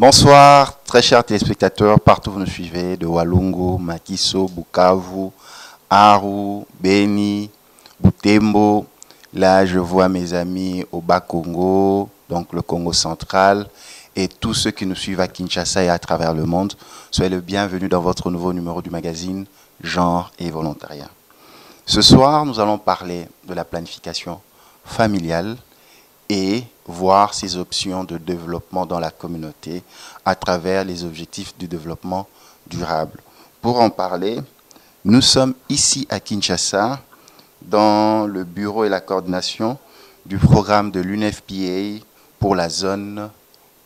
Bonsoir, très chers téléspectateurs, partout où vous nous suivez, de Walungu, Makiso, Bukavu, Aru, Beni, Butembo. Là, je vois mes amis au Bas-Congo, donc le Congo central, et tous ceux qui nous suivent à Kinshasa et à travers le monde. Soyez le bienvenu dans votre nouveau numéro du magazine Genre et Volontariat. Ce soir, nous allons parler de la planification familiale et voir ses options de développement dans la communauté à travers les objectifs du développement durable. Pour en parler, nous sommes ici à Kinshasa dans le bureau et la coordination du programme de l'UNFPA pour la zone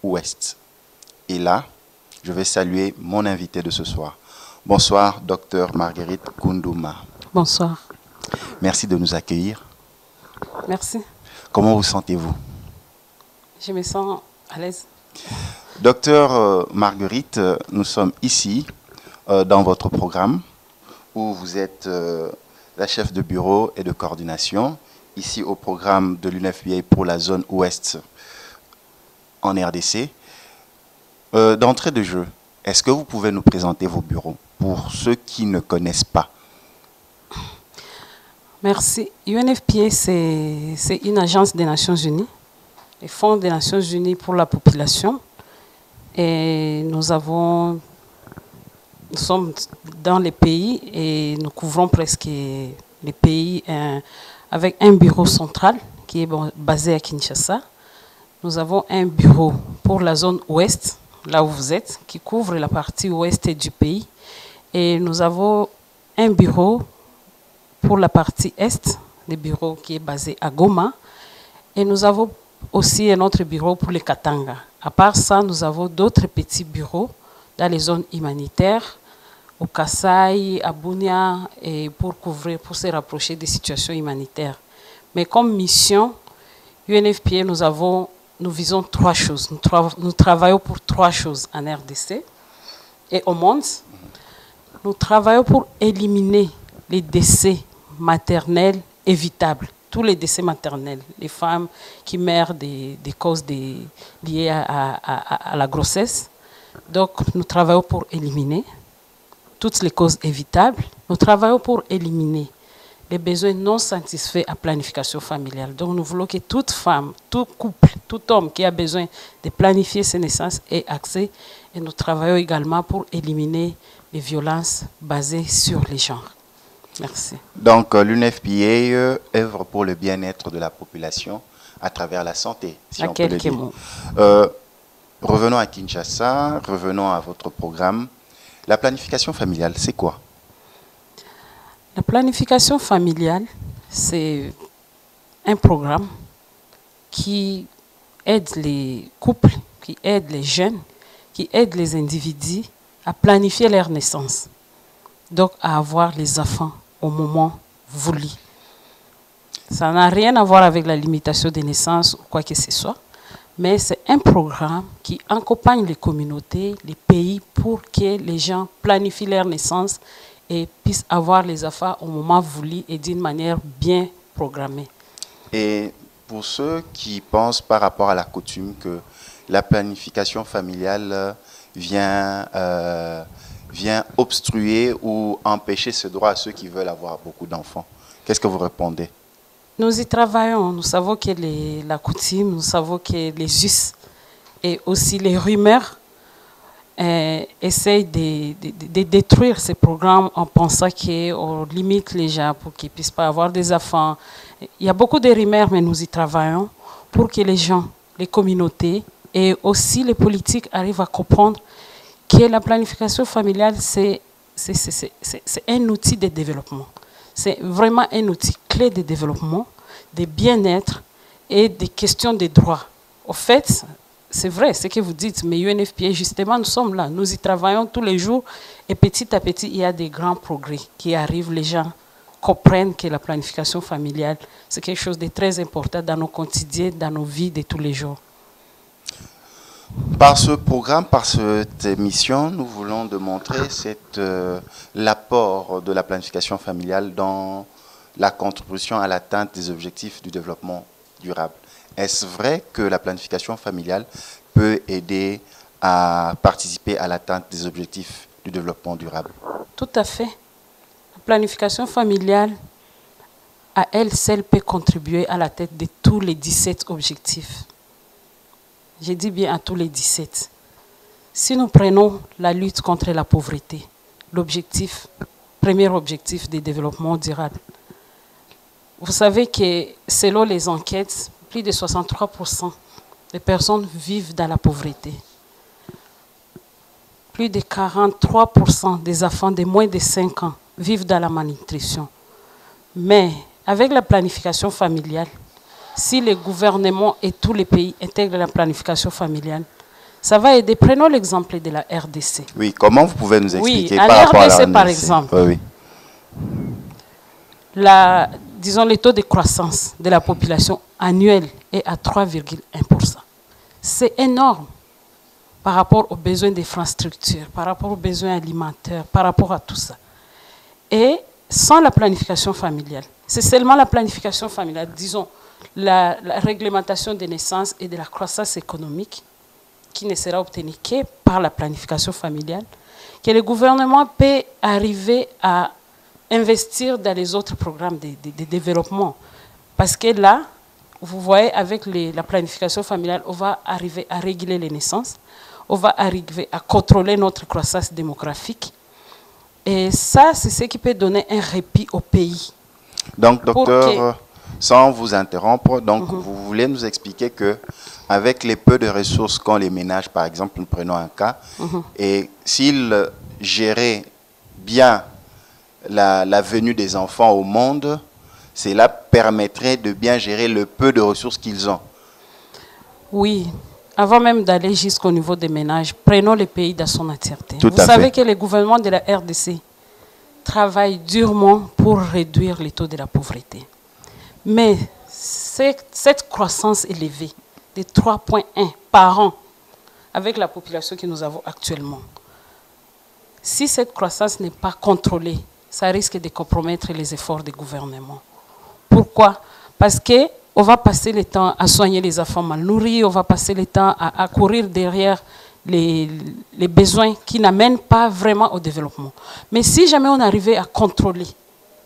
ouest. Et là, je vais saluer mon invité de ce soir. Bonsoir, Dr Marguerite Koundouma. Bonsoir. Merci de nous accueillir. Merci. Comment vous sentez-vous? Je me sens à l'aise. Docteur Marguerite, nous sommes ici dans votre programme où vous êtes la chef de bureau et de coordination, ici au programme de l'UNFPA pour la zone ouest en RDC. D'entrée de jeu, est-ce que vous pouvez nous présenter vos bureaux pour ceux qui ne connaissent pas? Merci. UNFPA, c'est une agence des Nations Unies, le Fonds des Nations Unies pour la population. Et nous sommes dans les pays et nous couvrons presque les pays avec un bureau central qui est basé à Kinshasa. Nous avons un bureau pour la zone ouest, là où vous êtes, qui couvre la partie ouest du pays. Et nous avons un bureau pour la partie est, le bureau qui est basé à Goma. Et nous avons aussi un autre bureau pour les Katanga. À part ça, nous avons d'autres petits bureaux dans les zones humanitaires, au Kasaï, à Bunia, et pour se rapprocher des situations humanitaires. Mais comme mission, UNFPA, nous visons trois choses. Nous travaillons pour trois choses en RDC et au monde. Nous travaillons pour éliminer les décès maternels évitables. Tous les décès maternels, les femmes qui meurent des causes liées à la grossesse. Donc, nous travaillons pour éliminer toutes les causes évitables. Nous travaillons pour éliminer les besoins non satisfaits à planification familiale. Donc, nous voulons que toute femme, tout couple, tout homme qui a besoin de planifier ses naissances ait accès. Et nous travaillons également pour éliminer les violences basées sur les genres. Merci. Donc, l'UNFPA œuvre pour le bien-être de la population à travers la santé, si on peut le dire. Revenons à Kinshasa, revenons à votre programme. La planification familiale, c'est quoi? La planification familiale, c'est un programme qui aide les couples, qui aide les jeunes, qui aide les individus à planifier leur naissance. Donc, à avoir les enfants au moment voulu. Ça n'a rien à voir avec la limitation des naissances ou quoi que ce soit, mais c'est un programme qui accompagne les communautés, les pays pour que les gens planifient leur naissance et puissent avoir les enfants au moment voulu et d'une manière bien programmée. Et pour ceux qui pensent par rapport à la coutume que la planification familiale vient obstruer ou empêcher ce droit à ceux qui veulent avoir beaucoup d'enfants, qu'est-ce que vous répondez? Nous y travaillons. Nous savons que la coutume, nous savons que les us et aussi les rumeurs essayent de détruire ces programmes en pensant qu'on limite les gens pour qu'ils ne puissent pas avoir des enfants. Il y a beaucoup de rumeurs, mais nous y travaillons pour que les gens, les communautés et aussi les politiques arrivent à comprendre que la planification familiale, c'est un outil de développement. C'est vraiment un outil clé de développement, de bien-être et des questions de droits. Au fait, c'est vrai ce que vous dites, mais UNFPA, justement, nous sommes là. Nous y travaillons tous les jours et petit à petit, il y a des grands progrès qui arrivent. Les gens comprennent que la planification familiale, c'est quelque chose de très important dans nos quotidiens, dans nos vies de tous les jours. Par ce programme, par cette émission, nous voulons démontrer l'apport de la planification familiale dans la contribution à l'atteinte des objectifs du développement durable. Est-ce vrai que la planification familiale peut aider à participer à l'atteinte des objectifs du développement durable? Tout à fait. La planification familiale, à elle seule, peut contribuer à la tête de tous les 17 objectifs. Je dis bien à tous les 17. Si nous prenons la lutte contre la pauvreté, premier objectif du développement durable, vous savez que selon les enquêtes, plus de 63% des personnes vivent dans la pauvreté. Plus de 43% des enfants de moins de 5 ans vivent dans la malnutrition. Mais avec la planification familiale, si les gouvernements et tous les pays intègrent la planification familiale, ça va aider. Prenons l'exemple de la RDC. Oui, comment vous pouvez nous expliquer par rapport à la RDC, par exemple, oui. disons, le taux de croissance de la population annuelle est à 3,1%. C'est énorme par rapport aux besoins d'infrastructures, par rapport aux besoins alimentaires, par rapport à tout ça. Et sans la planification familiale, c'est seulement la planification familiale, disons, la réglementation des naissances et de la croissance économique qui ne sera obtenue que par la planification familiale, que le gouvernement peut arriver à investir dans les autres programmes de développement. Parce que là, vous voyez, avec la planification familiale, on va arriver à réguler les naissances, on va arriver à contrôler notre croissance démographique. Et ça, c'est ce qui peut donner un répit au pays. Donc, docteur, sans vous interrompre, donc vous voulez nous expliquer que avec les peu de ressources qu'ont les ménages, par exemple, nous prenons un cas, et s'ils géraient bien la venue des enfants au monde, cela permettrait de bien gérer le peu de ressources qu'ils ont. Oui. Avant même d'aller jusqu'au niveau des ménages, prenons le pays dans son entièreté. Vous savez que le gouvernement de la RDC travaille durement pour réduire les taux de la pauvreté. Mais cette croissance élevée de 3,1 par an avec la population que nous avons actuellement, si cette croissance n'est pas contrôlée, ça risque de compromettre les efforts des gouvernements. Pourquoi? Parce qu'on va passer le temps à soigner les enfants mal nourris, on va passer le temps à courir derrière les besoins qui n'amènent pas vraiment au développement. Mais si jamais on arrivait à contrôler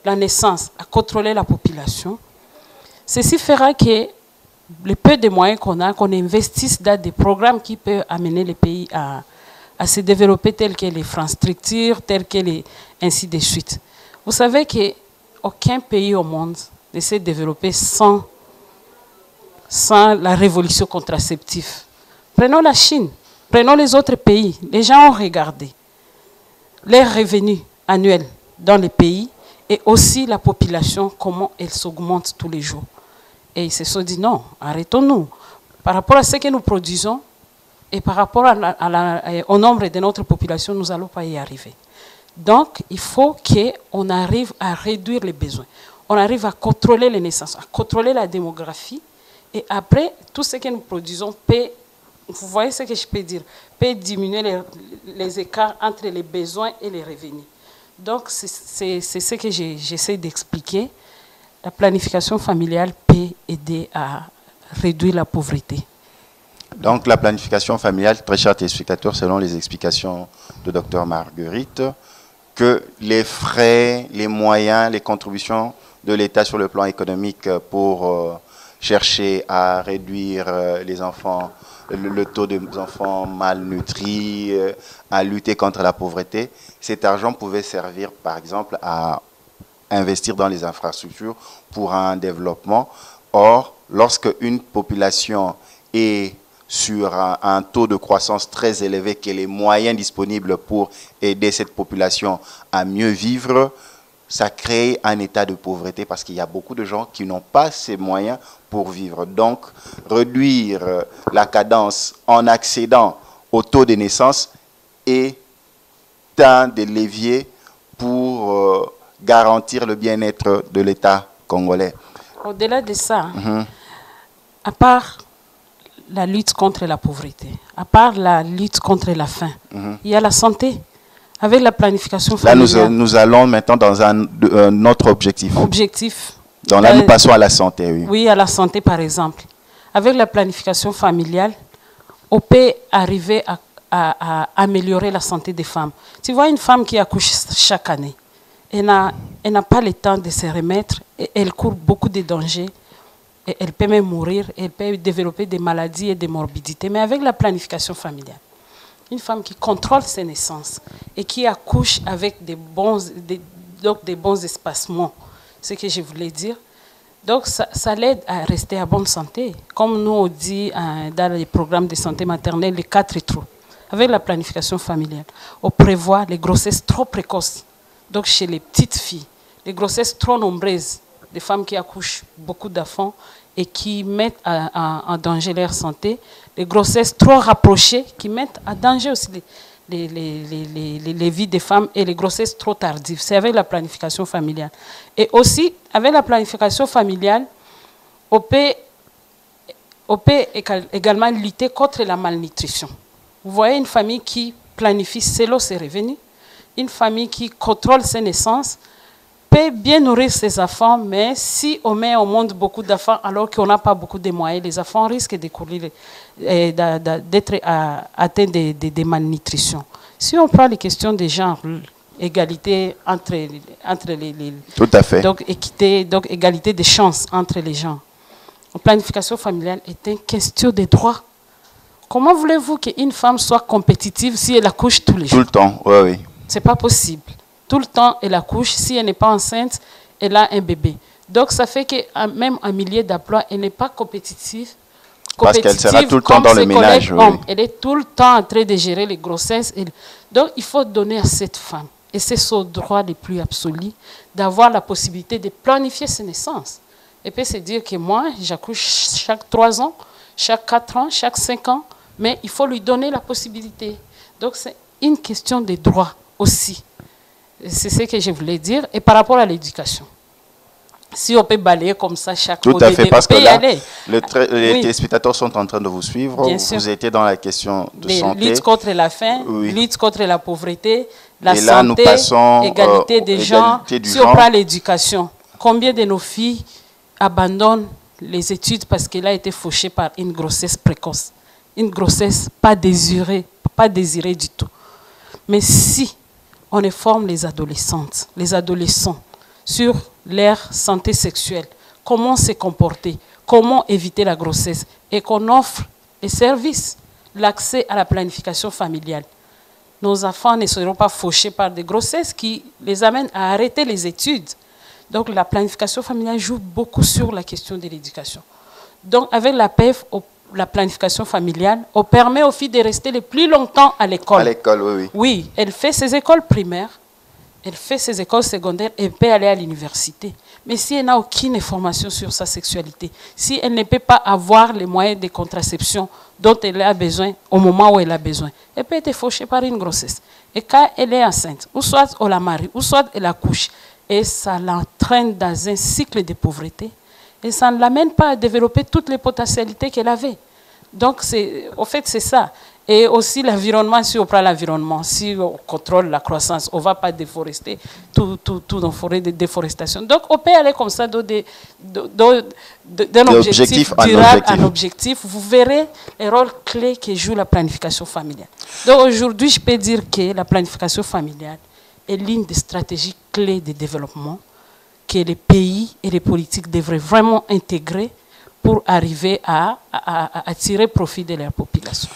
la naissance, à contrôler la population, ceci fera que le peu de moyens qu'on a, qu'on investisse dans des programmes qui peuvent amener les pays à se développer tels que les infrastructures, tels que ainsi de suite. Vous savez qu'aucun pays au monde ne s'est développé sans la révolution contraceptive. Prenons la Chine, prenons les autres pays. Les gens ont regardé les revenus annuels dans les pays et aussi la population, comment elle s'augmente tous les jours. Et ils se sont dit non, arrêtons-nous. Par rapport à ce que nous produisons et par rapport au nombre de notre population, nous n'allons pas y arriver. Donc, il faut qu'on arrive à réduire les besoins. On arrive à contrôler les naissances, à contrôler la démographie. Et après, tout ce que nous produisons peut, vous voyez ce que je peux dire, peut diminuer les écarts entre les besoins et les revenus. Donc, c'est ce que j'essaie d'expliquer. La planification familiale peut aider à réduire la pauvreté. Donc, la planification familiale, très chers téléspectateurs, selon les explications de Dr Marguerite, que les frais, les moyens, les contributions de l'État sur le plan économique pour chercher à réduire les enfants, le taux des enfants malnutris, à lutter contre la pauvreté, cet argent pouvait servir, par exemple, à investir dans les infrastructures pour un développement. Or, lorsque une population est sur un taux de croissance très élevé, que les moyens disponibles pour aider cette population à mieux vivre, ça crée un état de pauvreté parce qu'il y a beaucoup de gens qui n'ont pas ces moyens pour vivre. Donc, réduire la cadence en accédant au taux de naissance est un des leviers pour garantir le bien-être de l'État congolais. Au-delà de ça, à part la lutte contre la pauvreté, à part la lutte contre la faim, il y a la santé. Avec la planification familiale. Là, nous allons maintenant dans un autre objectif. Donc là, nous passons à la santé, oui. Oui, à la santé, par exemple. Avec la planification familiale, on peut arriver à améliorer la santé des femmes. Tu vois une femme qui accouche chaque année, elle n'a pas le temps de se remettre, et elle court beaucoup de dangers, et elle peut même mourir, elle peut développer des maladies et des morbidités. Mais avec la planification familiale, une femme qui contrôle ses naissances et qui accouche avec des bons espacements, ce que je voulais dire, donc ça l'aide à rester à bonne santé. Comme nous on dit dans les programmes de santé maternelle, les 4 trous. Avec la planification familiale, on prévoit les grossesses trop précoces. Donc chez les petites filles, les grossesses trop nombreuses, des femmes qui accouchent beaucoup d'enfants et qui mettent en danger leur santé, les grossesses trop rapprochées qui mettent en danger aussi les vies des femmes, et les grossesses trop tardives. C'est avec la planification familiale. Et aussi, avec la planification familiale, on peut également lutter contre la malnutrition. Vous voyez une famille qui planifie selon ses revenus, une famille qui contrôle ses naissances, peut bien nourrir ses enfants, mais si on met au monde beaucoup d'enfants alors qu'on n'a pas beaucoup de moyens, les enfants risquent d'être atteints de malnutrition. Si on prend les questions de genre, égalité entre les Tout à fait. donc équité, donc égalité des chances entre les gens. La planification familiale est une question de droit. Comment voulez-vous qu'une femme soit compétitive si elle accouche tous les jours? Tout le temps, oui, oui. C'est pas possible. Tout le temps, elle accouche. Si elle n'est pas enceinte, elle a un bébé. Donc, ça fait que même en milieu d'emploi, elle n'est pas compétitive. Parce qu'elle sera tout le temps dans le ménage. Oui. Elle est tout le temps en train de gérer les grossesses. Donc, il faut donner à cette femme, et c'est son droit le plus absolu, d'avoir la possibilité de planifier ses naissances. Et puis, c'est dire que moi, j'accouche chaque 3 ans, chaque 4 ans, chaque 5 ans, mais il faut lui donner la possibilité. Donc, c'est une question de droit aussi. C'est ce que je voulais dire. Et par rapport à l'éducation, si on peut balayer comme ça chaque Tout à fait, parce que là, les oui. téléspectateurs sont en train de vous suivre. Bien vous sûr. étiez dans la question de santé. Lutte contre la faim, Oui. lutte contre la pauvreté, la Et santé, là, nous passons, égalité des genres. Si on prend l'éducation, combien de nos filles abandonnent les études parce qu'elle a été fauchée par une grossesse précoce, une grossesse pas désirée du tout. Mais si on informe les adolescentes, les adolescents sur leur santé sexuelle, comment se comporter, comment éviter la grossesse, et qu'on offre les services, l'accès à la planification familiale, nos enfants ne seront pas fauchés par des grossesses qui les amènent à arrêter les études. Donc la planification familiale joue beaucoup sur la question de l'éducation. Donc avec la PEF, la planification familiale, on permet aux filles de rester le plus longtemps à l'école. À l'école, oui, oui. Oui, elle fait ses écoles primaires, elle fait ses écoles secondaires, elle peut aller à l'université. Mais si elle n'a aucune information sur sa sexualité, si elle ne peut pas avoir les moyens de contraception dont elle a besoin au moment où elle a besoin, elle peut être fauchée par une grossesse. Et quand elle est enceinte, ou soit on la marie, ou soit elle accouche, et ça l'entraîne dans un cycle de pauvreté, et ça ne l'amène pas à développer toutes les potentialités qu'elle avait. Donc, au fait, c'est ça. Et aussi l'environnement, si on prend l'environnement, si on contrôle la croissance, on ne va pas déforester tout dans forêt de déforestation. Donc, on peut aller comme ça d'un objectif durable à un objectif. Vous verrez les rôles clés que joue la planification familiale. Donc, aujourd'hui, je peux dire que la planification familiale est l'une des stratégies clés de développement que les pays et les politiques devraient vraiment intégrer pour arriver à tirer profit de leur population.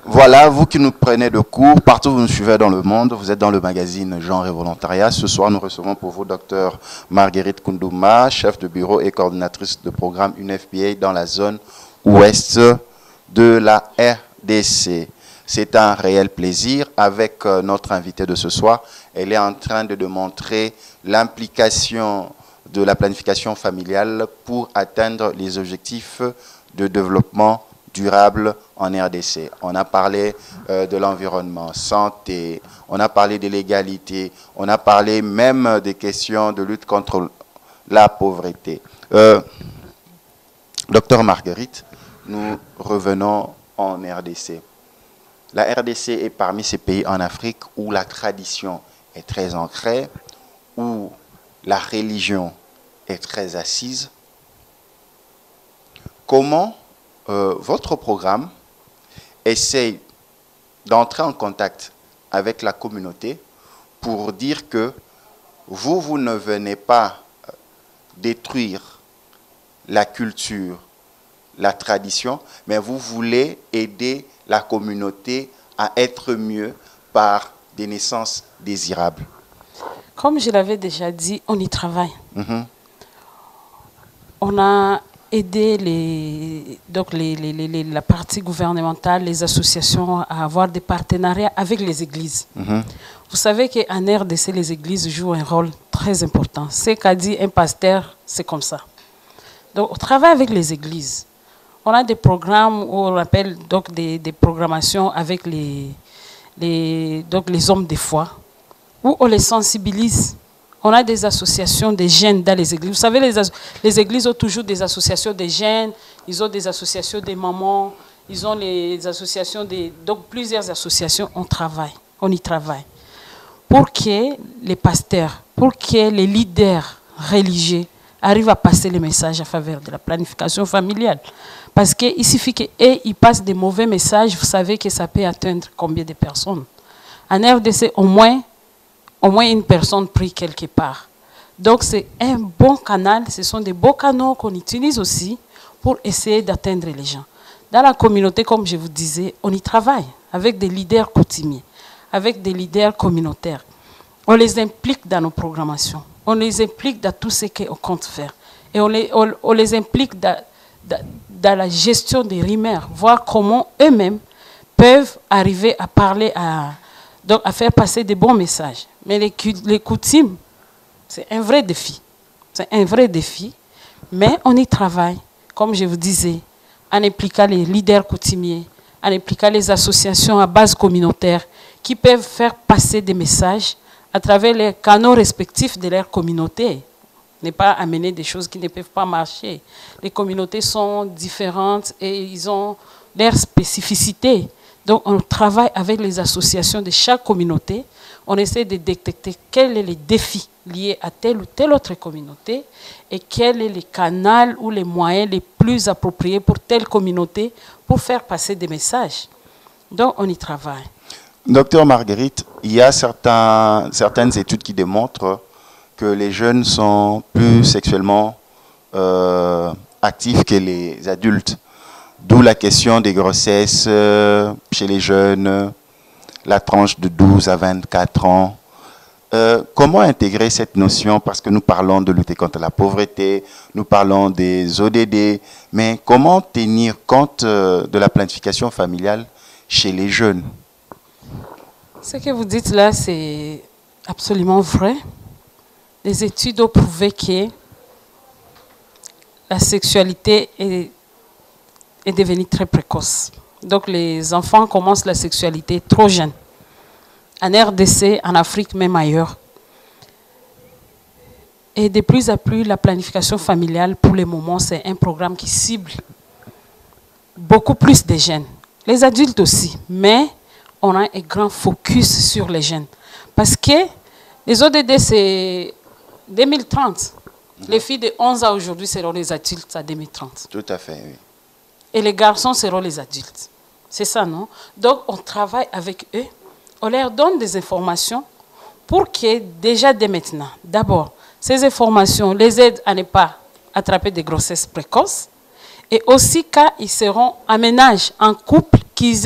Voilà, vous qui nous prenez de cours, partout où vous nous suivez dans le monde, vous êtes dans le magazine Genre et Volontariat. Ce soir, nous recevons pour vous Dr Marguerite Koundouma, chef de bureau et coordinatrice de programme UNFPA dans la zone ouest de la RDC. C'est un réel plaisir avec notre invitée de ce soir. Elle est en train de démontrer l'implication de la planification familiale pour atteindre les objectifs de développement durable en RDC. On a parlé de l'environnement, santé, on a parlé de l'égalité, on a parlé même des questions de lutte contre la pauvreté. Docteur Marguerite, nous revenons en RDC. La RDC est parmi ces pays en Afrique où la tradition est très ancrée, où la religion est très assise. Comment votre programme essaye d'entrer en contact avec la communauté pour dire que vous ne venez pas détruire la culture, la tradition, mais vous voulez aider la communauté à être mieux par des naissances désirables. Comme je l'avais déjà dit, on y travaille. Mhm. On a aidé la partie gouvernementale, les associations à avoir des partenariats avec les églises. Mhm. Vous savez qu'en RDC, les églises jouent un rôle très important. Ce qu'a dit un pasteur, c'est comme ça. Donc, on travaille avec les églises. On a des programmes où on appelle donc des programmations avec les hommes de foi, où on les sensibilise. On a des associations de jeunes dans les églises. Vous savez, les églises ont toujours des associations de jeunes, ils ont des associations des mamans, ils ont les associations donc plusieurs associations, on y travaille. Pour que les pasteurs, pour que les leaders religieux arrivent à passer le message à faveur de la planification familiale. Parce qu'il suffit qu'ils passent des mauvais messages, vous savez que ça peut atteindre combien de personnes. En RDC, au moins une personne prie quelque part. Donc c'est un bon canal, ce sont des beaux canaux qu'on utilise aussi pour essayer d'atteindre les gens. Dans la communauté, comme je vous disais, on y travaille avec des leaders coutumiers, avec des leaders communautaires. On les implique dans nos programmations, on les implique dans tout ce qu'on compte faire. Et on les implique dans la gestion des rumeurs, voir comment eux-mêmes peuvent arriver à parler, donc à faire passer des bons messages. Mais les coutumes, c'est un vrai défi. C'est un vrai défi, mais on y travaille, comme je vous disais, en impliquant les leaders coutumiers, en impliquant les associations à base communautaire qui peuvent faire passer des messages à travers les canaux respectifs de leur communauté. Ne pas amener des choses qui ne peuvent pas marcher. Les communautés sont différentes et ils ont leurs spécificités. Donc on travaille avec les associations de chaque communauté. On essaie de détecter quels sont les défis liés à telle ou telle autre communauté et quel est le canal ou les moyens les plus appropriés pour telle communauté pour faire passer des messages. Donc on y travaille. Docteur Marguerite, il y a certaines études qui démontrent que les jeunes sont plus sexuellement actifs que les adultes. D'où la question des grossesses chez les jeunes, la tranche de 12 à 24 ans. Comment intégrer cette notion? Parce que nous parlons de lutter contre la pauvreté, nous parlons des ODD, mais comment tenir compte de la planification familiale chez les jeunes? Ce que vous dites là, c'est absolument vrai. Les études ont prouvé que la sexualité est devenue très précoce. Donc les enfants commencent la sexualité trop jeunes. En RDC, en Afrique, même ailleurs. Et de plus en plus, la planification familiale, pour le moment, c'est un programme qui cible beaucoup plus de jeunes. Les adultes aussi, mais on a un grand focus sur les jeunes. Parce que les ODD, c'est 2030. Les filles de 11 ans aujourd'hui seront les adultes à 2030. Tout à fait, oui. Et les garçons seront les adultes. C'est ça, non? Donc, on travaille avec eux. On leur donne des informations pour que, déjà dès maintenant, d'abord, ces informations les aident à ne pas attraper des grossesses précoces. Et aussi, quand ils seront en ménage, en couple, qu'ils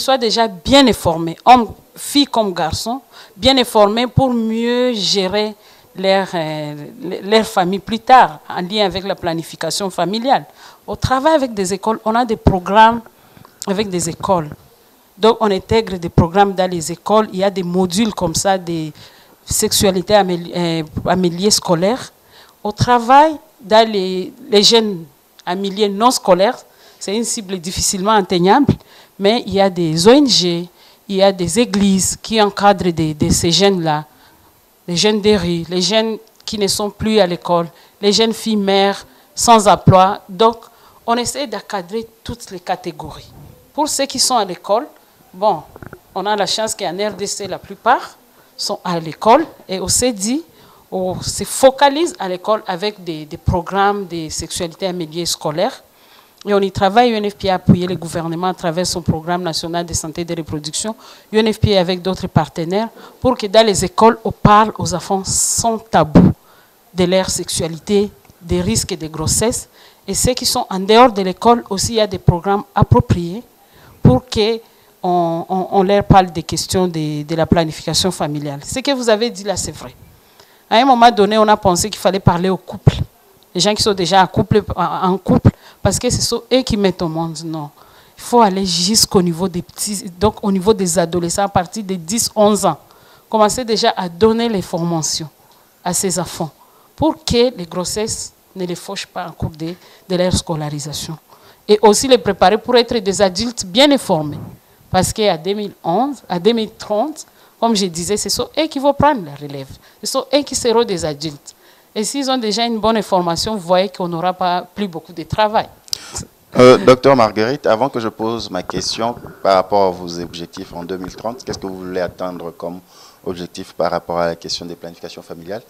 soient déjà bien informés, hommes, filles comme garçons, bien informés pour mieux gérer leur famille plus tard, en lien avec la planification familiale. Au travail avec des écoles, on a des programmes avec des écoles. Donc, on intègre des programmes dans les écoles. Il y a des modules comme ça, des sexualités à milieu scolaire. Au travail, dans les jeunes à milieu non scolaire, c'est une cible difficilement atteignable, mais il y a des ONG, il y a des églises qui encadrent ces jeunes-là, les jeunes des rues, les jeunes qui ne sont plus à l'école, les jeunes filles mères sans emploi. Donc, on essaie d'encadrer toutes les catégories. Pour ceux qui sont à l'école, bon, on a la chance qu'en RDC, la plupart sont à l'école et on s'est dit, on se focalise à l'école avec des programmes de sexualité en milieu scolaire. Et on y travaille. UNFPA a appuyé le gouvernement à travers son programme national de santé et de reproduction. UNFPA avec d'autres partenaires pour que dans les écoles, on parle aux enfants sans tabou de leur sexualité, des risques de grossesse. Et ceux qui sont en dehors de l'école aussi, il y a des programmes appropriés pour qu'on leur parle des questions de la planification familiale. Ce que vous avez dit là, c'est vrai. À un moment donné, on a pensé qu'il fallait parler aux couples. Les gens qui sont déjà en couple, parce que ce sont eux qui mettent au monde. Non. Il faut aller jusqu'au niveau des petits, donc au niveau des adolescents à partir de 10-11 ans. Commencer déjà à donner les formations à ces enfants pour que les grossesses ne les fauchent pas en cours de leur scolarisation. Et aussi les préparer pour être des adultes bien informés. Parce qu'à 2011, à 2030, comme je disais, ce sont eux qui vont prendre la relève. Ce sont eux qui seront des adultes. Et s'ils ont déjà une bonne information, vous voyez qu'on n'aura plus beaucoup de travail. Docteur Marguerite, avant que je pose ma question par rapport à vos objectifs en 2030, qu'est-ce que vous voulez atteindre comme objectif par rapport à la question des planifications familiales?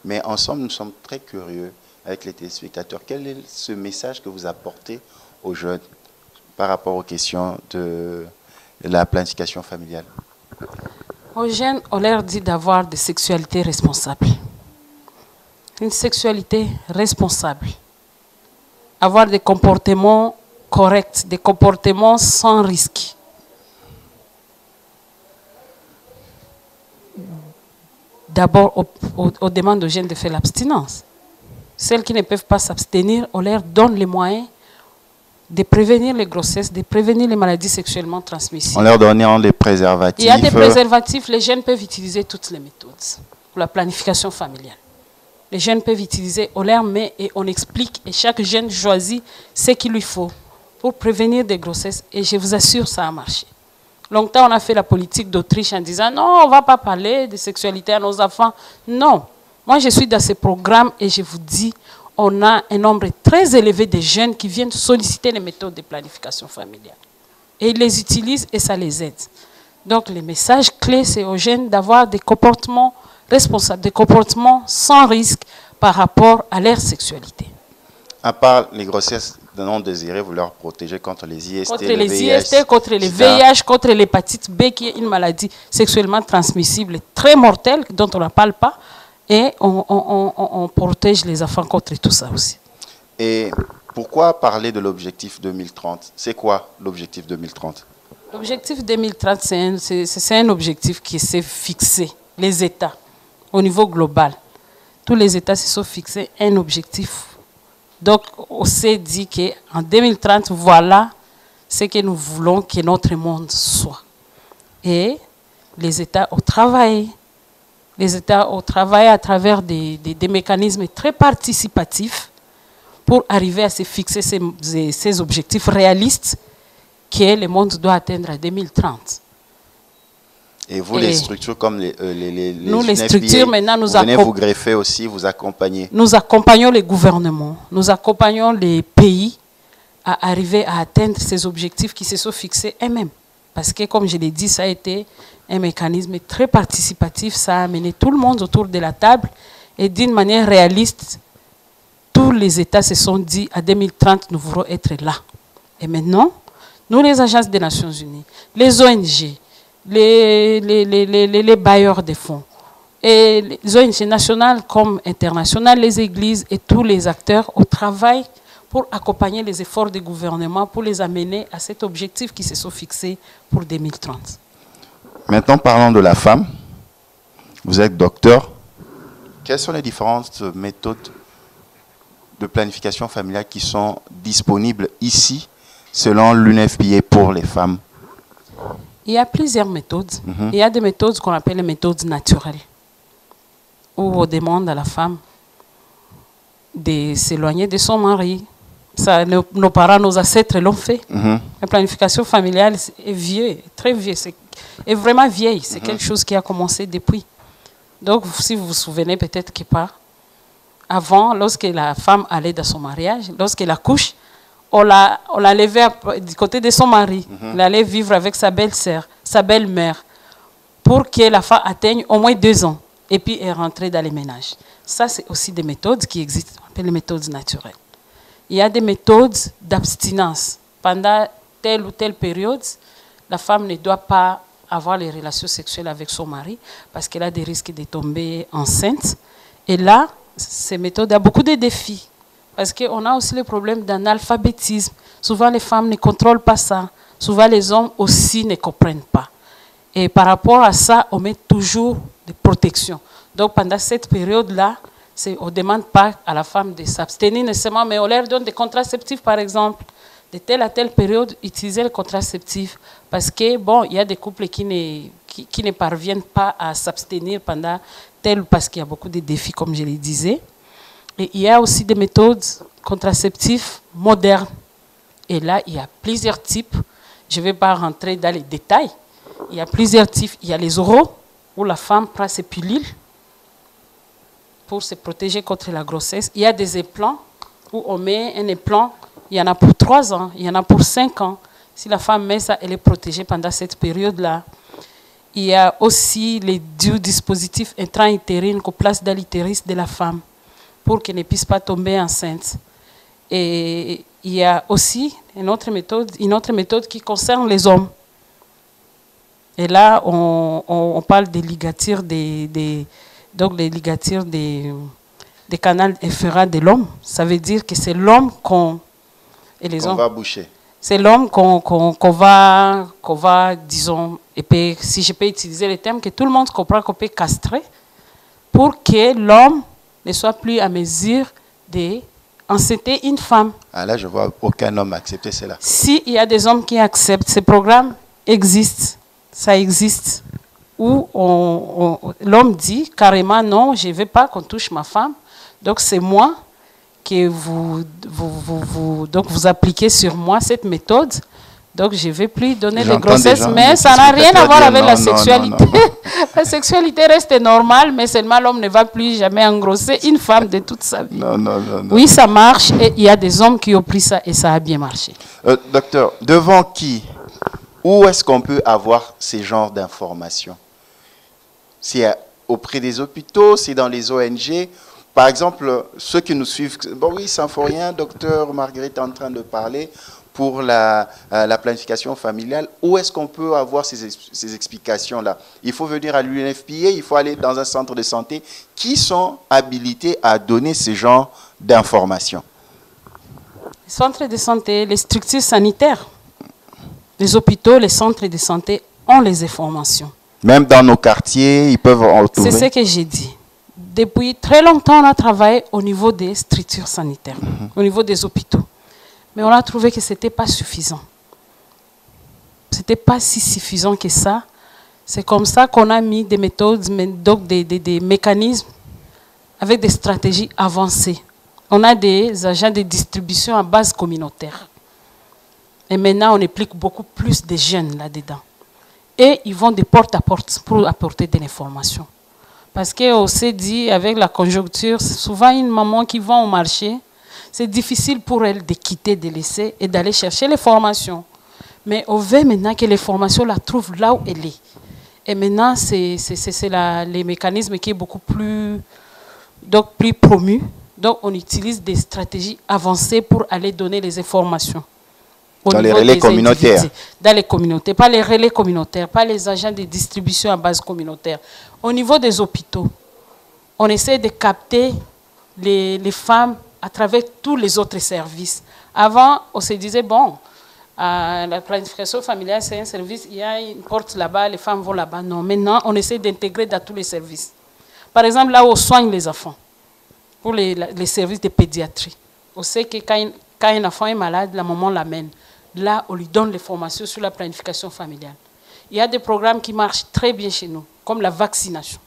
Mais ensemble, nous sommes très curieux avec les téléspectateurs. Quel est ce message que vous apportez aux jeunes par rapport aux questions de la planification familiale? Aux jeunes, on leur dit d'avoir des sexualités responsables. Une sexualité responsable. Avoir des comportements corrects, des comportements sans risque. D'abord, on demande aux jeunes de faire l'abstinence. Celles qui ne peuvent pas s'abstenir, on leur donne les moyens de prévenir les grossesses, de prévenir les maladies sexuellement transmissibles. En leur donnant des préservatifs. Il y a des préservatifs, les jeunes peuvent utiliser toutes les méthodes pour la planification familiale. Les jeunes peuvent utiliser, on leur met et on explique et chaque jeune choisit ce qu'il lui faut pour prévenir des grossesses et je vous assure, ça a marché. Longtemps, on a fait la politique d'Autriche en disant non, on ne va pas parler de sexualité à nos enfants. Non, moi je suis dans ce programme et je vous dis, on a un nombre très élevé de jeunes qui viennent solliciter les méthodes de planification familiale. Et ils les utilisent et ça les aide. Donc les messages clés, c'est aux jeunes d'avoir des comportements responsables, des comportements sans risque par rapport à leur sexualité. À part les grossesses non désirées, vous leur protégez contre les IST, contre les IST, contre les VIH, contre l'hépatite B, qui est une maladie sexuellement transmissible très mortelle, dont on ne parle pas. Et on protège les enfants contre tout ça aussi. Et pourquoi parler de l'objectif 2030? C'est quoi l'objectif 2030? L'objectif 2030, c'est un objectif qui s'est fixé, les États, au niveau global. Tous les États se sont fixés un objectif. Donc, on s'est dit qu'en 2030, voilà ce que nous voulons que notre monde soit. Et les États ont travaillé. Les États ont travaillé à travers des mécanismes très participatifs pour arriver à se fixer ces objectifs réalistes que le monde doit atteindre en 2030. Et vous, les structures comme les structures, maintenant, vous venez vous greffer aussi, vous accompagner. Nous accompagnons les gouvernements, nous accompagnons les pays à arriver à atteindre ces objectifs qui se sont fixés eux-mêmes. Parce que, comme je l'ai dit, ça a été un mécanisme très participatif, ça a amené tout le monde autour de la table et d'une manière réaliste, tous les États se sont dit à 2030, nous voulons être là. Et maintenant, nous, les agences des Nations Unies, les ONG, les bailleurs de fonds, et les ONG nationales comme internationales, les églises et tous les acteurs au travail pour accompagner les efforts des gouvernements, pour les amener à cet objectif qui se sont fixés pour 2030. Maintenant, parlons de la femme. Vous êtes docteur. Quelles sont les différentes méthodes de planification familiale qui sont disponibles ici, selon l'UNFPA pour les femmes? Il y a plusieurs méthodes. Il y a des méthodes qu'on appelle les méthodes naturelles, où on demande à la femme de s'éloigner de son mari. Ça, nos parents, nos ancêtres l'ont fait. La planification familiale est vieille, très vieille, est vraiment vieille. C'est quelque chose qui a commencé depuis. Donc, si vous vous souvenez peut-être que pas, avant, lorsque la femme allait dans son mariage, lorsqu'elle accouche, on la levait du côté de son mari. Elle allait vivre avec sa belle-sœur, sa belle-mère, pour que la femme atteigne au moins 2 ans. Et puis, elle rentrait dans les ménages. Ça, c'est aussi des méthodes qui existent, on appelle les méthodes naturelles. il y a des méthodes d'abstinence. Pendant telle ou telle période, la femme ne doit pas avoir les relations sexuelles avec son mari parce qu'elle a des risques de tomber enceinte. Et là, ces méthodes, il y a beaucoup de défis. Parce qu'on a aussi le problème d'analphabétisme. Souvent, les femmes ne contrôlent pas ça. Souvent, les hommes aussi ne comprennent pas. Et par rapport à ça, on met toujours des protections. Donc, pendant cette période-là, on ne demande pas à la femme de s'abstenir nécessairement, mais on leur donne des contraceptifs, par exemple. De telle à telle période, utiliser les contraceptifs. Parce que, bon, il y a des couples qui ne parviennent pas à s'abstenir pendant parce qu'il y a beaucoup de défis, comme je le disais. Et il y a aussi des méthodes contraceptives modernes. Et là, il y a plusieurs types. Je ne vais pas rentrer dans les détails. Il y a plusieurs types. Il y a les oraux, où la femme prend ses pilules pour se protéger contre la grossesse. Il y a des implants, où on met un implant. Il y en a pour 3 ans, il y en a pour 5 ans. Si la femme met ça, elle est protégée pendant cette période-là. Il y a aussi les dispositifs intra-utérines qu'on place dans l'utérus de la femme pour qu'elle ne puisse pas tomber enceinte. Et il y a aussi une autre méthode qui concerne les hommes. Et là, on parle des ligatures donc les ligatures des canaux inférieurs de l'homme. Ça veut dire que c'est l'homme qu'on va boucher. C'est l'homme qu'on va, disons, et puis, si je peux utiliser le terme, que tout le monde comprend qu'on peut castrer pour que l'homme ne soit plus à mesure d'enceinter une femme. Ah là, je vois aucun homme accepter cela. S'il y a des hommes qui acceptent, ces programmes existent, ça existe, où l'homme dit carrément non, je ne veux pas qu'on touche ma femme, donc c'est moi que vous appliquez sur moi cette méthode. Donc, je ne vais plus donner de grossesse, mais ça n'a rien à voir avec la sexualité. Non. La sexualité reste normale, mais seulement l'homme ne va plus jamais engrosser une femme de toute sa vie. Non. Oui, ça marche et il y a des hommes qui ont pris ça et ça a bien marché. Docteur, devant qui, où est-ce qu'on peut avoir ces genres d'informations? C'est auprès des hôpitaux, c'est dans les ONG? Par exemple, ceux qui nous suivent, bon oui, Symphorien, docteur Marguerite est en train de parler pour la planification familiale. Où est-ce qu'on peut avoir ces explications-là? Il faut venir à l'UNFPA, il faut aller dans un centre de santé. Qui sont habilités à donner ce genre d'informations? Les centres de santé, les structures sanitaires, les hôpitaux, les centres de santé ont les informations. Même dans nos quartiers, ils peuvent en retrouver. C'est ce que j'ai dit. Depuis très longtemps, on a travaillé au niveau des structures sanitaires, au niveau des hôpitaux. Mais on a trouvé que ce n'était pas suffisant. Ce n'était pas si suffisant que ça. C'est comme ça qu'on a mis des méthodes, donc des mécanismes avec des stratégies avancées. On a des agents de distribution à base communautaire. Et maintenant, on implique beaucoup plus de jeunes là-dedans. Et ils vont de porte à porte pour apporter de l'information. Parce qu'on s'est dit, avec la conjoncture, souvent une maman qui va au marché, c'est difficile pour elle de quitter, de laisser et d'aller chercher les formations. Mais on veut maintenant que les formations la trouvent là où elle est. Et maintenant, c'est les mécanismes qui est beaucoup plus promu. Donc, on utilise des stratégies avancées pour aller donner les informations. Dans les relais communautaires. Dans les communautés, pas les relais communautaires, pas les agents de distribution à base communautaire. Au niveau des hôpitaux, on essaie de capter les femmes à travers tous les autres services. Avant, on se disait, bon, la planification familiale, c'est un service, il y a une porte là-bas, les femmes vont là-bas. Non, maintenant, on essaie d'intégrer dans tous les services. Par exemple, là où on soigne les enfants, pour les services de pédiatrie. On sait que quand un enfant est malade, la maman l'amène. Là, on lui donne les formations sur la planification familiale. Il y a des programmes qui marchent très bien chez nous, comme la vaccination.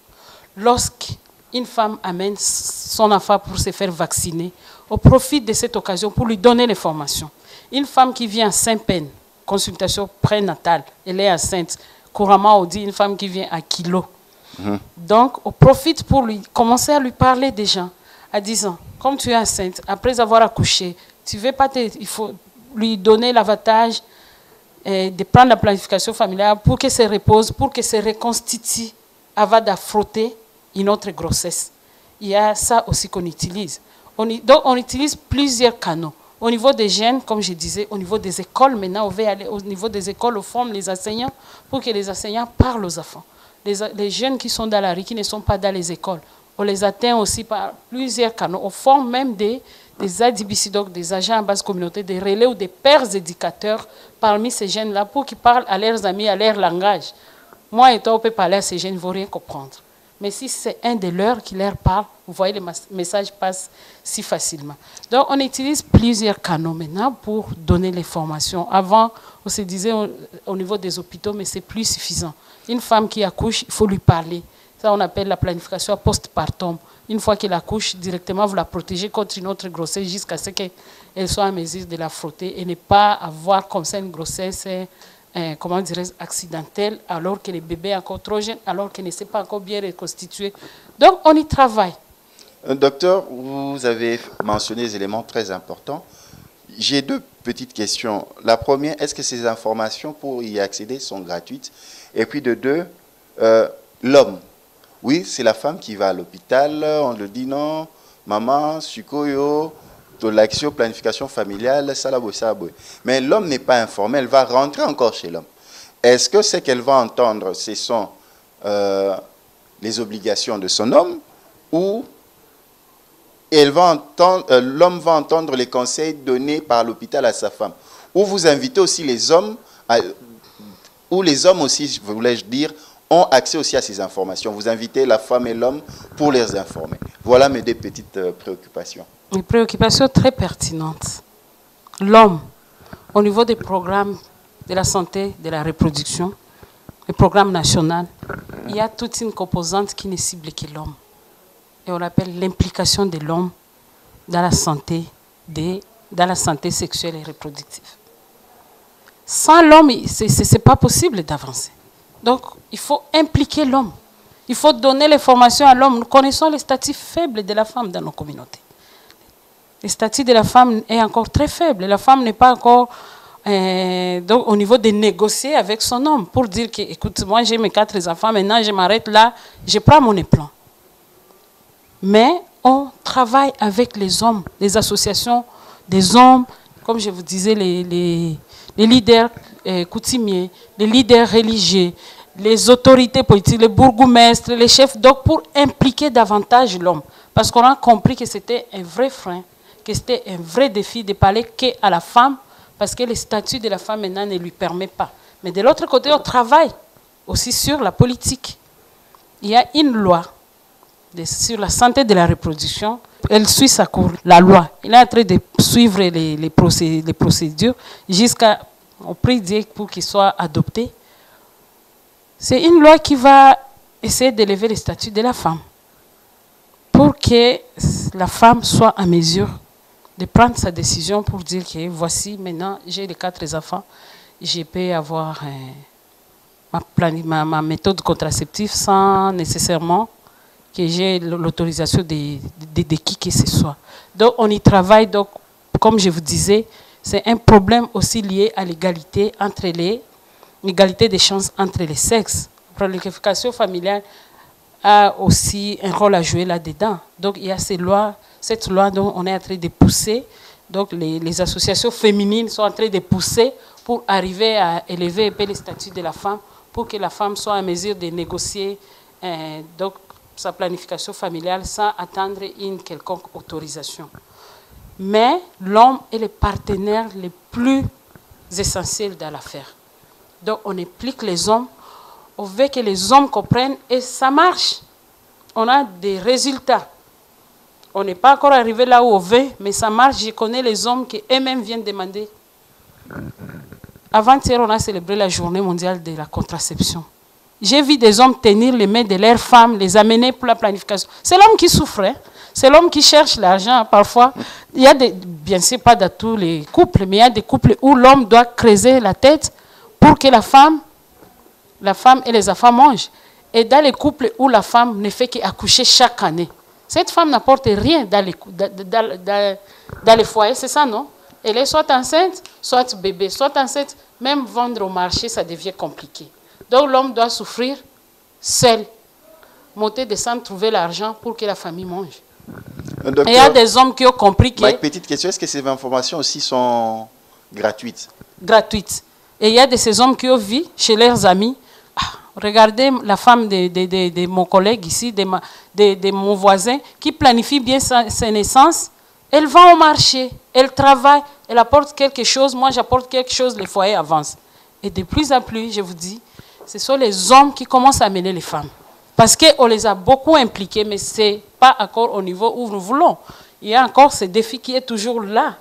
Lorsqu'une femme amène son enfant pour se faire vacciner, on profite de cette occasion pour lui donner les formations. Une femme qui vient à Saint-Pen, consultation prénatale, elle est enceinte. Couramment, on dit une femme qui vient à kilo. Donc, on profite pour commencer à lui parler des gens. À 10 ans, comme tu es enceinte, après avoir accouché, tu veux pas il faut lui donner l'avantage de prendre la planification familiale pour qu'elle se repose, pour qu'elle se reconstitue avant d'affronter une autre grossesse. Il y a ça aussi qu'on utilise. Donc, on utilise plusieurs canaux Au niveau des jeunes, comme je disais, au niveau des écoles, maintenant, on veut aller au niveau des écoles, on forme les enseignants pour que les enseignants parlent aux enfants. Les jeunes qui sont dans la rue, qui ne sont pas dans les écoles, on les atteint aussi par plusieurs canaux. On forme même des ADBC, donc des agents en base communautaire, des relais ou des pères éducateurs parmi ces jeunes-là pour qu'ils parlent à leurs amis, à leur langage. Moi et toi, on peut parler à ces jeunes, ils ne vont rien comprendre. Mais si c'est un de leurs qui leur parle, vous voyez, les messages passent si facilement. Donc, on utilise plusieurs canaux maintenant pour donner les formations. Avant, on se disait au niveau des hôpitaux, mais c'est plus suffisant. Une femme qui accouche, il faut lui parler. Ça, on appelle la planification postpartum. Une fois qu'elle accouche, directement, vous la protégez contre une autre grossesse jusqu'à ce qu'elle soit en mesure de la frotter et ne pas avoir comme ça une grossesse, comment dirais-je, accidentelle, alors que le bébé est encore trop jeune, alors qu'il ne s'est pas encore bien reconstitué. Donc, on y travaille. Docteur, vous avez mentionné des éléments très importants. J'ai deux petites questions. La première, est-ce que ces informations pour y accéder sont gratuites? Et puis de deux, l'homme. Oui, c'est la femme qui va à l'hôpital, on le dit non, maman, sukoyo, de l'action planification familiale, salabo. Mais l'homme n'est pas informé, elle va rentrer encore chez l'homme. Est-ce que ce qu'elle va entendre, ce sont les obligations de son homme, ou l'homme va entendre les conseils donnés par l'hôpital à sa femme? Ou vous invitez aussi les hommes, ou les hommes aussi, voulais-je dire, ont accès aussi à ces informations. Vous invitez la femme et l'homme pour les informer. Voilà mes deux petites préoccupations. Une préoccupation très pertinente. L'homme, au niveau des programmes de la santé, de la reproduction, le programme national, il y a toute une composante qui ne cible que l'homme. Et on appelle l'implication de l'homme dans la santé, sexuelle et reproductive. Sans l'homme, ce n'est pas possible d'avancer. Donc, il faut impliquer l'homme. Il faut donner les formations à l'homme. Nous connaissons les statuts faibles de la femme dans nos communautés. Le statut de la femme est encore très faible. La femme n'est pas encore donc, au niveau de négocier avec son homme pour dire que, écoute, moi j'ai mes 4 enfants, maintenant je m'arrête là, je prends mon éplon. Mais on travaille avec les hommes, les associations des hommes, comme je vous disais, les leaders coutumiers, les leaders religieux, les autorités politiques, les bourgmestres, les chefs, donc pour impliquer davantage l'homme. Parce qu'on a compris que c'était un vrai frein, que c'était un vrai défi de parler qu'à la femme, parce que le statut de la femme maintenant ne lui permet pas. Mais de l'autre côté, on travaille aussi sur la politique. Il y a une loi sur la santé de la reproduction. Elle suit sa cour, la loi. Il est en train de suivre les procédures jusqu'à, on prie Dieu pour qu'il soit adopté. C'est une loi qui va essayer d'élever le statut de la femme pour que la femme soit en mesure de prendre sa décision pour dire que voici, maintenant, j'ai les 4 enfants, je peux avoir ma méthode contraceptive sans nécessairement que j'ai l'autorisation de qui que ce soit. Donc, on y travaille. Donc, comme je vous disais, c'est un problème aussi lié à l'égalité l'égalité des chances entre les sexes. La planification familiale a aussi un rôle à jouer là-dedans. Donc, il y a cette loi dont on est en train de pousser. Donc, les associations féminines sont en train de pousser pour arriver à élever un peu le statut de la femme, pour que la femme soit en mesure de négocier donc, sa planification familiale sans attendre une quelconque autorisation. Mais l'homme est le partenaire le plus essentiel dans l'affaire. Donc, on implique les hommes, on veut que les hommes comprennent et ça marche. On a des résultats. On n'est pas encore arrivé là où on veut, mais ça marche. Je connais les hommes qui eux-mêmes viennent demander. Avant-hier, on a célébré la journée mondiale de la contraception. J'ai vu des hommes tenir les mains de leurs femmes, les amener pour la planification. C'est l'homme qui souffre, hein? C'est l'homme qui cherche l'argent. Parfois, il y a bien sûr pas dans tous les couples, mais il y a des couples où l'homme doit creuser la tête pour que la femme et les enfants mangent. Et dans les couples où la femme ne fait qu'accoucher chaque année, cette femme n'apporte rien dans les foyers, c'est ça, non? Elle est soit enceinte, soit bébé, soit enceinte. Même vendre au marché, ça devient compliqué. Donc l'homme doit souffrir seul, monter, descendre, trouver l'argent pour que la famille mange. Docteur, Et il y a des hommes qui ont compris que... petite question, est-ce que ces informations aussi sont gratuites? Gratuites. Et il y a de ces hommes qui ont vu chez leurs amis. Ah, regardez la femme de mon collègue ici, de mon voisin, qui planifie bien ses naissances. Elle va au marché, elle travaille, elle apporte quelque chose, moi j'apporte quelque chose, les foyers avancent. Et de plus en plus, je vous dis, ce sont les hommes qui commencent à amener les femmes. Parce qu'on les a beaucoup impliqués, mais ce n'est pas encore au niveau où nous voulons. Il y a encore ce défi qui est toujours là.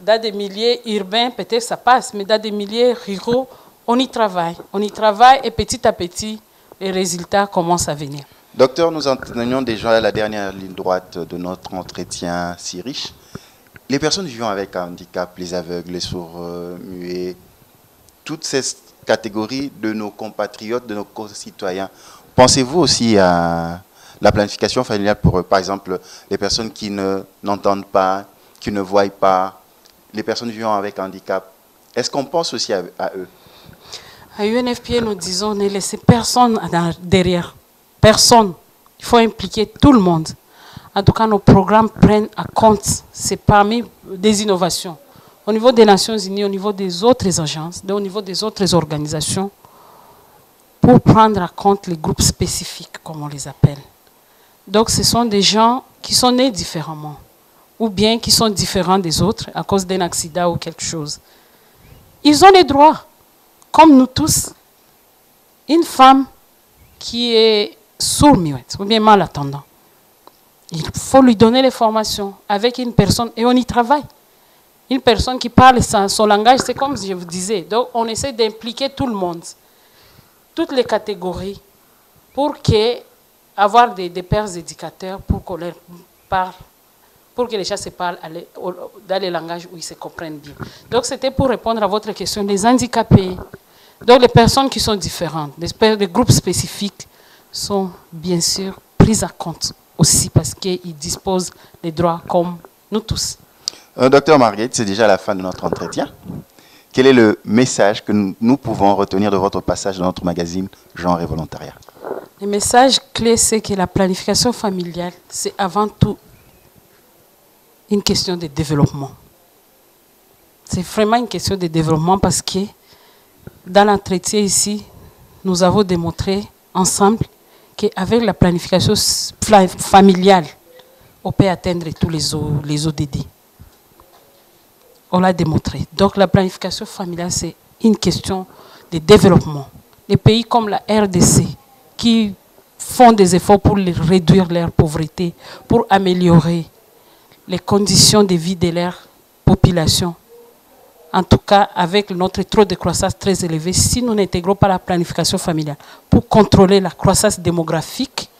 Dans des milieux urbains, peut-être ça passe, mais dans des milieux ruraux, on y travaille. On y travaille et petit à petit, les résultats commencent à venir. Docteur, nous entendons déjà la dernière ligne droite de notre entretien si riche. Les personnes vivant avec un handicap, les aveugles, les sourds, muets, toutes ces catégories de nos compatriotes, de nos concitoyens, pensez-vous aussi à la planification familiale pour eux? Par exemple, les personnes qui n'entendent pas, qui ne voient pas, les personnes vivant avec un handicap. Est-ce qu'on pense aussi à eux? À UNFPA, nous disons ne laissez personne derrière. Personne. Il faut impliquer tout le monde. En tout cas, nos programmes prennent en compte, c'est parmi des innovations. Au niveau des Nations Unies, au niveau des autres agences, au niveau des autres organisations, pour prendre en compte les groupes spécifiques, comme on les appelle. Donc, ce sont des gens qui sont nés différemment, ou bien qui sont différents des autres à cause d'un accident ou quelque chose. Ils ont les droits, comme nous tous. Une femme qui est sourde-muette ou bien malentendante, il faut lui donner les formations avec une personne, et on y travaille. Une personne qui parle son langage, c'est comme je vous disais. Donc, on essaie d'impliquer tout le monde, toutes les catégories, pour avoir des pères éducateurs, pour qu'on leur parle, pour que les gens se parlent dans les langages où ils se comprennent bien. Donc, c'était pour répondre à votre question. Les handicapés, donc les personnes qui sont différentes, les groupes spécifiques sont bien sûr pris en compte aussi parce qu'ils disposent des droits comme nous tous. Docteur Marguerite, c'est déjà la fin de notre entretien. Quel est le message que nous pouvons retenir de votre passage dans notre magazine Genre et Volontariat? Le message clé, c'est que la planification familiale, c'est avant tout une question de développement. C'est vraiment une question de développement parce que dans l'entretien ici, nous avons démontré ensemble qu'avec la planification familiale, on peut atteindre tous les ODD. On l'a démontré. Donc la planification familiale, c'est une question de développement. Les pays comme la RDC, qui font des efforts pour réduire leur pauvreté, pour améliorer les conditions de vie de leur population, en tout cas avec notre taux de croissance très élevé, si nous n'intégrons pas la planification familiale pour contrôler la croissance démographique,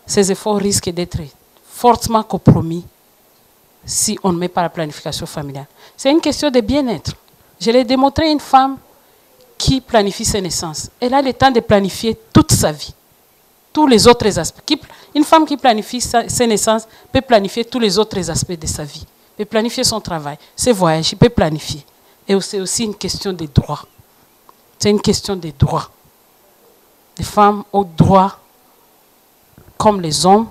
ces efforts risquent d'être fortement compromis si on ne met pas la planification familiale. C'est une question de bien-être. Je l'ai démontré, une femme qui planifie ses naissances. Elle a le temps de planifier toute sa vie, tous les autres aspects. Une femme qui planifie ses naissances peut planifier tous les autres aspects de sa vie. Il peut planifier son travail, ses voyages, il peut planifier. Et c'est aussi une question des droits. C'est une question des droits. Les femmes ont droit, comme les hommes,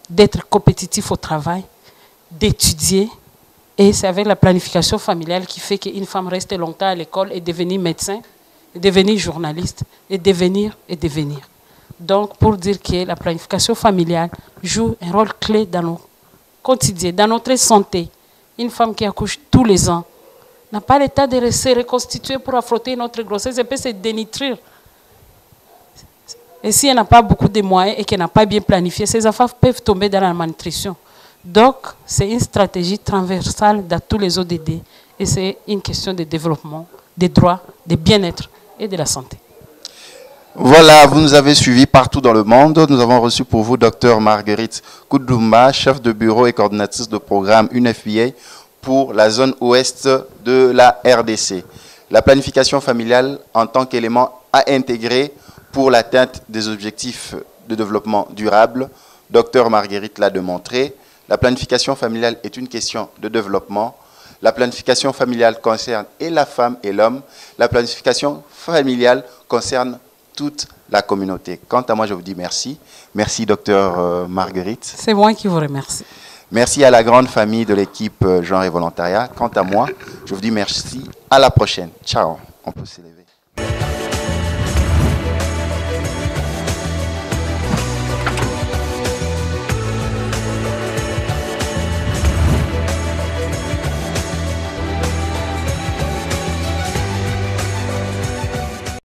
d'être compétitifs au travail, d'étudier. Et c'est avec la planification familiale qui fait qu'une femme reste longtemps à l'école et devenir médecin, et devenir journaliste, et devenir. Donc, pour dire que la planification familiale joue un rôle clé dans nos quotidien, dans notre santé. Une femme qui accouche tous les ans n'a pas l'état de se reconstituer pour affronter notre grossesse, elle peut se dénutrir. Et si elle n'a pas beaucoup de moyens et qu'elle n'a pas bien planifié, ces enfants peuvent tomber dans la malnutrition. Donc, c'est une stratégie transversale dans tous les ODD et c'est une question de développement, des droits, de bien-être et de la santé. Voilà, vous nous avez suivis partout dans le monde. Nous avons reçu pour vous Dr Marguerite Koudouma, chef de bureau et coordinatrice de programme UNFPA pour la zone ouest de la RDC. La planification familiale en tant qu'élément à intégrer pour l'atteinte des objectifs de développement durable. Dr Marguerite l'a démontré. La planification familiale est une question de développement. La planification familiale concerne et la femme et l'homme. La planification familiale concerne toute la communauté. Quant à moi, je vous dis merci. Merci, docteur Marguerite. C'est moi qui vous remercie. Merci à la grande famille de l'équipe Genre et Volontariat. Quant à moi, je vous dis merci. À la prochaine. Ciao. On peut s'élever.